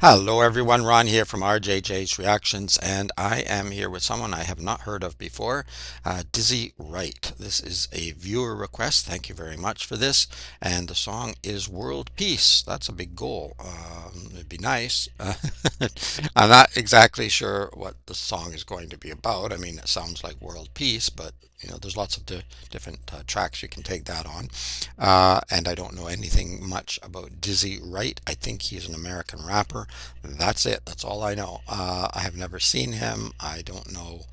Hello everyone, Ron here from RJJ's Reactions, and I am here with someone I have not heard of before, Dizzy Wright. This is a viewer request. Thank you very much for this. And the song is World Peace. That's a big goal. It'd be nice. I'm not exactly sure what the song is going to be about. I mean, it sounds like world peace, but there's lots of different tracks you can take that on. And I don't know anything much about Dizzy Wright. I think he's an American rapper. That's it. That's all I know. I have never seen him. I don't know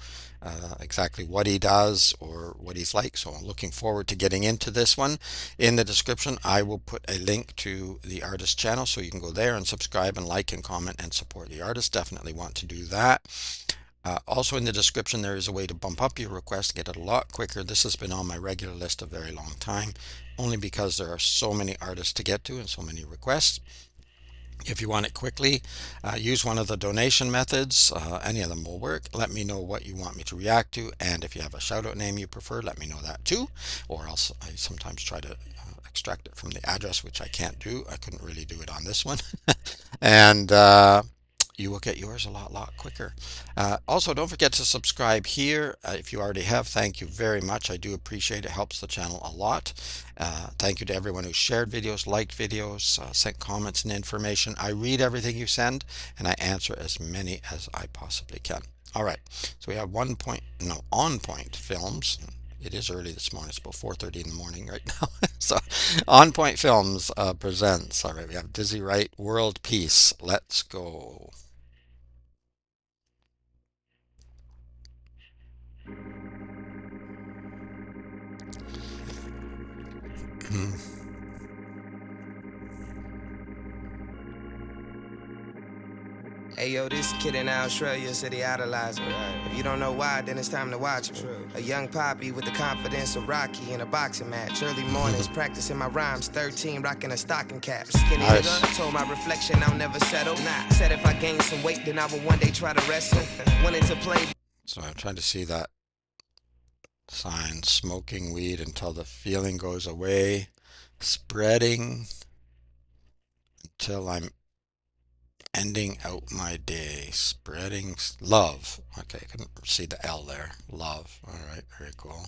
exactly what he does or what he's like. So I'm looking forward to getting into this one. In the description, I will put a link to the artist channel so you can go there and subscribe and like and comment and support the artist. Definitely want to do that. Also in the description, there is a way to bump up your request, get it a lot quicker. This has been on my regular list a very long time, only because there are so many artists to get to and so many requests. If you want it quickly, use one of the donation methods. Any of them will work. Let me know what you want me to react to, and if you have a shout out name you prefer, let me know that too. Or else I sometimes try to extract it from the address, which I can't do. I couldn't really do it on this one. And you will get yours a lot quicker. Also, don't forget to subscribe here. If you already have, thank you very much. I do appreciate it. It helps the channel a lot. Thank you to everyone who shared videos, liked videos, sent comments and information. I read everything you send and I answer as many as I possibly can. All right, so we have On Point Films. It is early this morning. It's about 4:30 in the morning right now. So, On Point Films presents. All right, we have Dizzy Wright, World Peace. Let's go. Hey yo, this kid in Australia said he idolized me. If you don't know why, then it's time to watch me. A young poppy with the confidence of Rocky in a boxing match. Early mornings practicing my rhymes, 13 rocking a stocking cap. Skinny Nice. nigga, told my reflection I'll never settle. Said if I gain some weight, then I will one day try to wrestle. Wanted to play. So I'm trying to see that sign, smoking weed until the feeling goes away, spreading until I'm ending out my day, spreading love. Okay, I couldn't see the L there. Love. All right, very cool.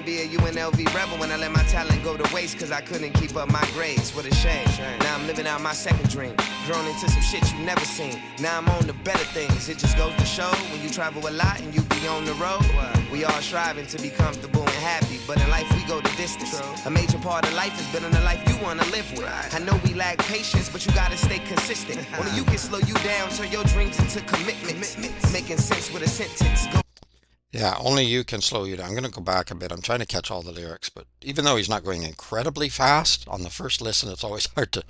Be a UNLV rebel when I let my talent go to waste cause I couldn't keep up my grades. What a shame. Now I'm living out my second dream. Grown into some shit you never seen. Now I'm on to better things. It just goes to show when you travel a lot and you be on the road. We all striving to be comfortable and happy, but in life we go the distance. A major part of life is building the life you wanna live with. I know we lack patience, but you gotta stay consistent. Only you can slow you down, turn your dreams into commitments. Making sense with a sentence. Yeah, only you can slow you down. I'm going to go back a bit. I'm trying to catch all the lyrics, but even though he's not going incredibly fast on the first listen, it's always hard to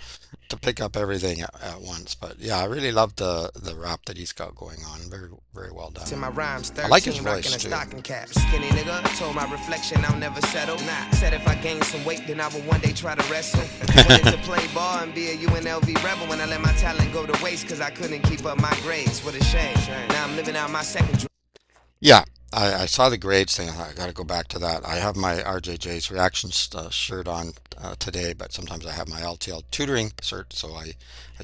pick up everything at once. But yeah, I really love the rap that he's got going on. Very well done. In my rhymes, I like his 13 voice rocking a too. stocking cap. Skinny nigga, told my reflection I'll never settle. Said if I gain some weight, then I will one day try to wrestle. Wanted to play ball and be a UNLV rebel when I let my talent go to waste cause I couldn't keep up my grades. What a shame. Now I'm living out my second dream. Yeah, I saw the grades thing. I got to go back to that. I have my RJJ's reactions shirt on today, but sometimes I have my L.T.L tutoring cert, so I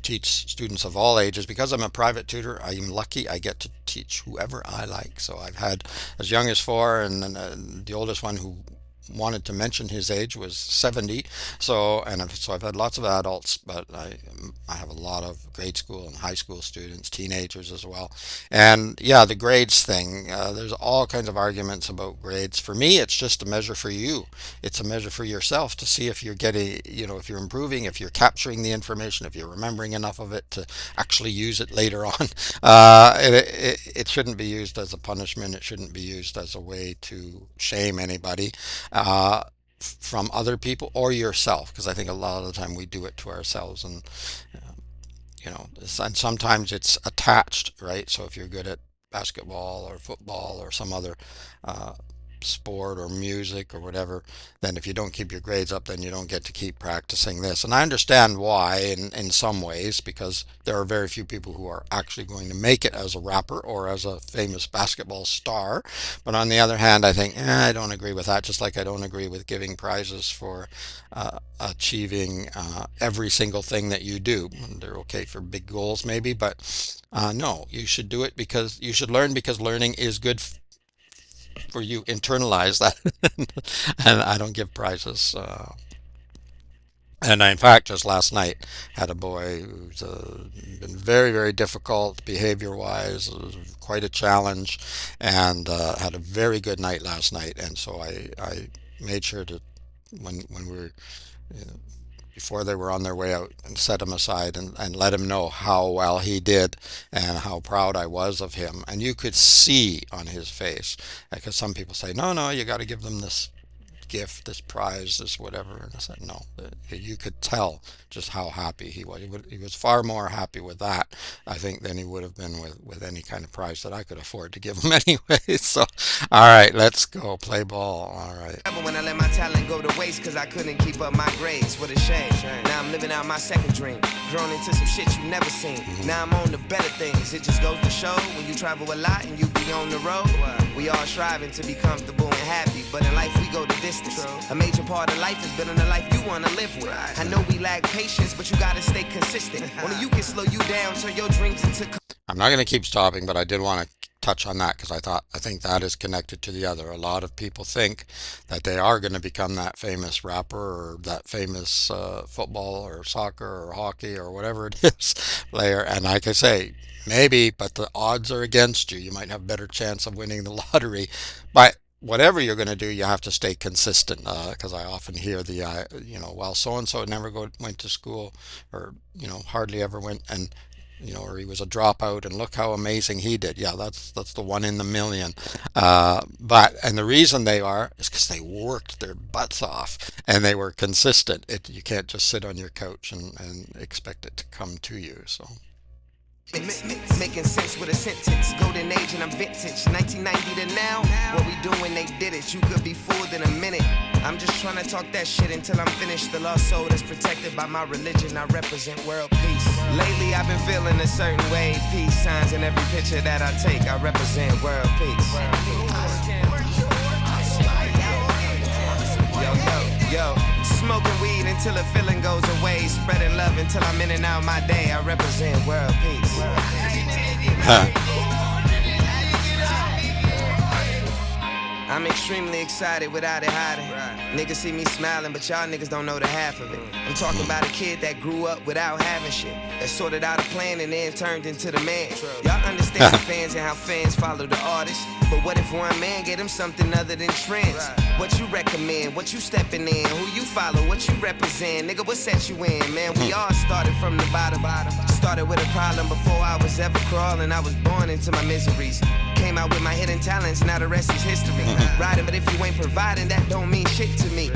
teach students of all ages. Because I'm a private tutor, I'm lucky I get to teach whoever I like. So I've had as young as 4, and then the oldest one who wanted to mention his age was 70. So I've had lots of adults, but I have a lot of grade school and high school students, teenagers as well. And yeah, the grades thing, there's all kinds of arguments about grades. For me, it's just a measure for you. It's a measure for yourself to see if you're getting, if you're improving, if you're capturing the information, if you're remembering enough of it to actually use it later on. It shouldn't be used as a punishment. It shouldn't be used as a way to shame anybody from other people or yourself, because I think a lot of the time we do it to ourselves, and and sometimes it's attached, right? So if you're good at basketball or football or some other uh, sport or music or whatever, then if you don't keep your grades up, then you don't get to keep practicing this. And I understand why in some ways, because there are very few people who are actually going to make it as a rapper or as a famous basketball star. But on the other hand, I think I don't agree with that, just like I don't agree with giving prizes for achieving every single thing that you do. They're okay for big goals maybe, but no, you should do it because you should learn because learning is good for you. Internalize that. And I don't give prizes. And I, in fact, just last night had a boy who's been very, very difficult behavior-wise, quite a challenge, and had a very good night last night. And so I made sure to, when we were, before they were on their way out, and set him aside and let him know how well he did and how proud I was of him. And you could see on his face, because some people say, no, no, you got to give them this gift, this prize, this whatever. And I said, no, you could tell just how happy he was. He was far more happy with that, I think, than he would have been with any kind of prize that I could afford to give him anyway. So, all right, let's go play ball. All right. When I let my talent go to waste cause I couldn't keep up my grades, what a shame. Now I'm living out my second dream, grown into some shit you never seen. Now I'm on to better things. It just goes to show when you travel a lot and you be on the road, we all striving to be comfortable and happy, but in life we go the distance. A major part of life is building the life you want to live with. I know we lack patience, but you gotta stay consistent. Only you can slow you down, turn your dreams into. I'm not going to keep stopping, but I did want to touch on that because I think that is connected to the other. A lot of people think that they are going to become that famous rapper or that famous football or soccer or hockey or whatever it is player. And like I say, maybe, but the odds are against you. You might have a better chance of winning the lottery. But whatever you're going to do, you have to stay consistent. Because I often hear well, so and so never went to school, or hardly ever went, and or he was a dropout, and look how amazing he did. Yeah, that's the one in the million. And the reason they are is because they worked their butts off and they were consistent. You can't just sit on your couch and expect it to come to you. So. Making sense with a sentence, golden age and I'm vintage, 1990 to now, what we doing they did it, you could be fooled in a minute, I'm just trying to talk that shit until I'm finished, the lost soul that's protected by my religion, I represent world peace, lately I've been feeling a certain way, peace signs in every picture that I take, I represent world peace, yo, smoking weed until the feeling goes away, spreading love until I'm in and out my day, I represent world peace. I'm extremely excited without it hiding. Niggas see me smiling, but y'all niggas don't know the half of it. I'm talking about a kid that grew up without having shit, that sorted out a plan and then turned into the man. Y'all understand the fans and how fans follow the artist, but what if one man get him something other than trends? What you recommend, what you stepping in, who you follow, what you represent, nigga, what set you in, man? We all started from the bottom. Started with a problem before I was ever crawling, I was born into my miseries. Came out with my hidden talents, now the rest is history. Riding, but if you ain't providing, that don't mean shit to me.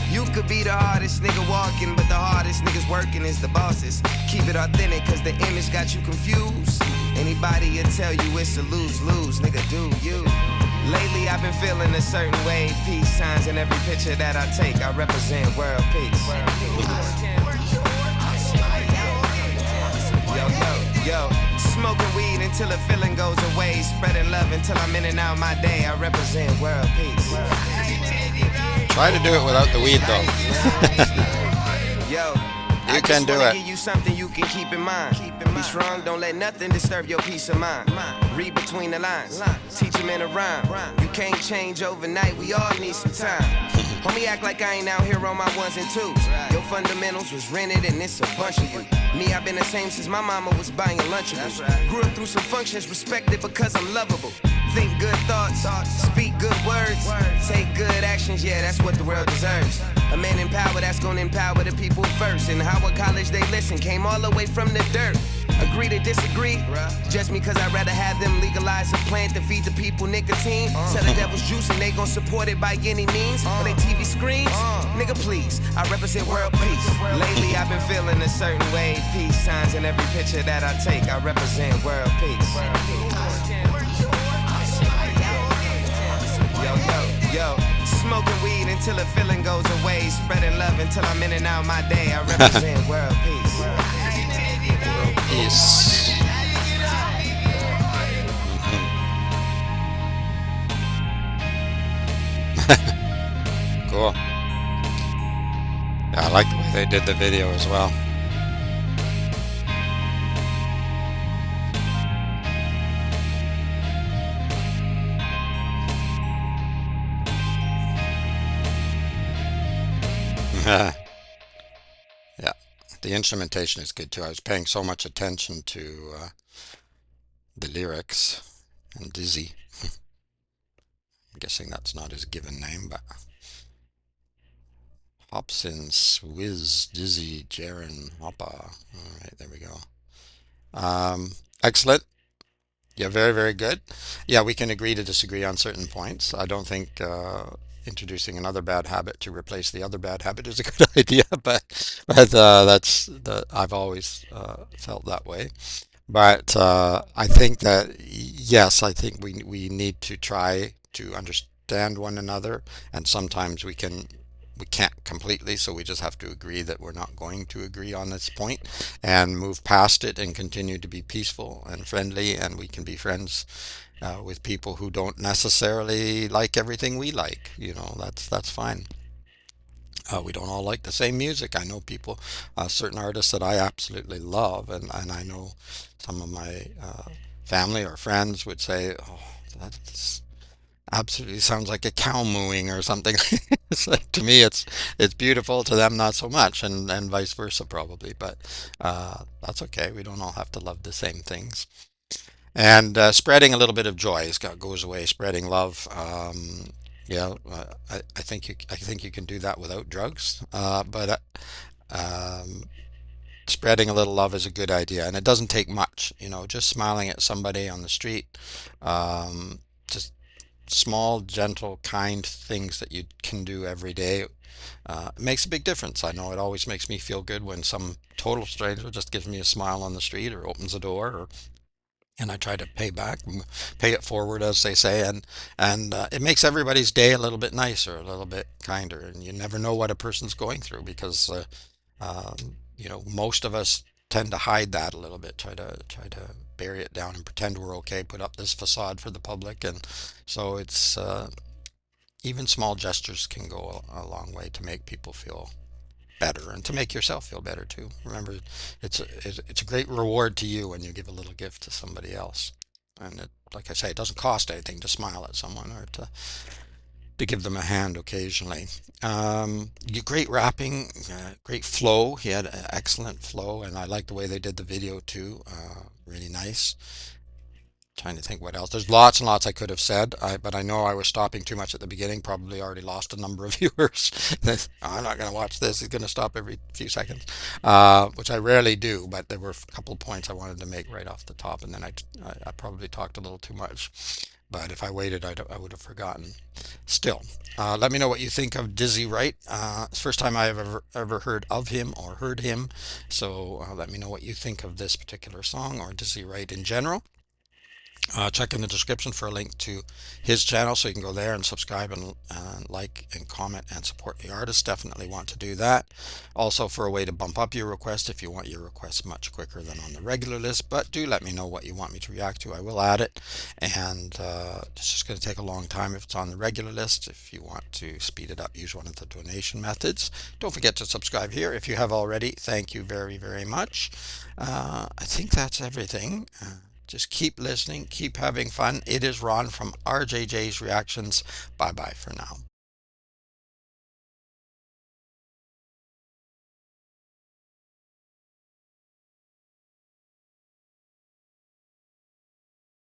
You could be the hardest nigga walking, but the hardest niggas working is the bosses. Keep it authentic, cause the image got you confused. Anybody will tell you it's a lose-lose, nigga, do you. Lately I've been feeling a certain way, peace signs in every picture that I take, I represent world peace. Yo, smoking weed until the feeling goes away, spreading love until I'm in and out my day, I represent world peace. Try to do it without the weed though. Yo, you can do it. Give you something you can keep in mind. Be strong, don't let nothing disturb your peace of mind. Read between the lines, teach them in a rhyme. You can't change overnight, we all need some time. Homie, act like I ain't out here on my ones and twos. Your fundamentals was rented and it's a bunch of you. Me, I've been the same since my mama was buying Lunchables. Grew up through some functions, respected because I'm lovable. Think good thoughts, speak good words, take good actions, yeah, that's what the world deserves. A man in power that's gonna empower the people first. And Howard College, they listen, came all the way from the dirt. Agree to disagree, just me cause I'd rather have them legalize a plant to feed the people nicotine. Sell the devil's juice and they gon' support it by any means. On they TV screens, nigga please, I represent world peace. Lately I've been feeling a certain way, peace signs in every picture that I take, I represent world peace. Yo, Yo, smoking weed until the feeling goes away. Spreading love until I'm in and out my day. I represent world peace. World peace. Hmm. Cool. Yeah, I like the way they did the video as well. Yeah, the instrumentation is good too. I was paying so much attention to the lyrics and Dizzy. I'm guessing that's not his given name, but Hobson, Swizz, Dizzy, Jaren, Hoppa. All right, there we go. Excellent. Yeah, very, very good. Yeah, we can agree to disagree on certain points. I don't think introducing another bad habit to replace the other bad habit is a good idea, but that's I've always felt that way. But I think that yes, I think we need to try to understand one another, and sometimes we can't completely, so we just have to agree that we're not going to agree on this point and move past it and continue to be peaceful and friendly, and we can be friends with people who don't necessarily like everything we like. You know, that's fine. We don't all like the same music. I know people, certain artists that I absolutely love, and I know some of my family or friends would say, "Oh, that's absolutely sounds like a cow mooing or something." It's like to me, it's beautiful. To them, not so much, and vice versa probably. But that's okay. We don't all have to love the same things. And spreading a little bit of joy goes away. Spreading love. Yeah, I think you can do that without drugs. Um, Spreading a little love is a good idea, and it doesn't take much. You know, just smiling at somebody on the street, um, just small, gentle, kind things that you can do every day. It makes a big difference. I know it always makes me feel good when some total stranger just gives me a smile on the street or opens a door, or and I try to pay back, pay it forward, as they say, and it makes everybody's day a little bit nicer, a little bit kinder. And you never know what a person's going through because you know, most of us tend to hide that a little bit, try to bury it down and pretend we're okay, put up this facade for the public, and so it's even small gestures can go a long way to make people feel better and to make yourself feel better too. Remember, it's a great reward to you when you give a little gift to somebody else. And like I say, it doesn't cost anything to smile at someone or to give them a hand occasionally. Great rapping, great flow. He had excellent flow, and I like the way they did the video too. Really nice. Trying to think what else. There's lots and lots I could have said, but I know I was stopping too much at the beginning. Probably already lost a number of viewers. I'm not going to watch this. He's going to stop every few seconds, which I rarely do. But there were a couple of points I wanted to make right off the top, and then I probably talked a little too much. But if I waited, I would have forgotten. Still, let me know what you think of Dizzy Wright. It's the first time I have ever heard of him or heard him. So let me know what you think of this particular song or Dizzy Wright in general. Check in the description for a link to his channel so you can go there and subscribe and like and comment and support the artist. Definitely want to do that. Also for a way to bump up your request if you want your request much quicker than on the regular list. But do let me know what you want me to react to. I will add it. And it's just going to take a long time if it's on the regular list. If you want to speed it up, use one of the donation methods. Don't forget to subscribe here if you have already. Thank you very, very much. I think that's everything. Just keep listening, keep having fun. It is Ron from RJJ's Reactions. Bye bye for now.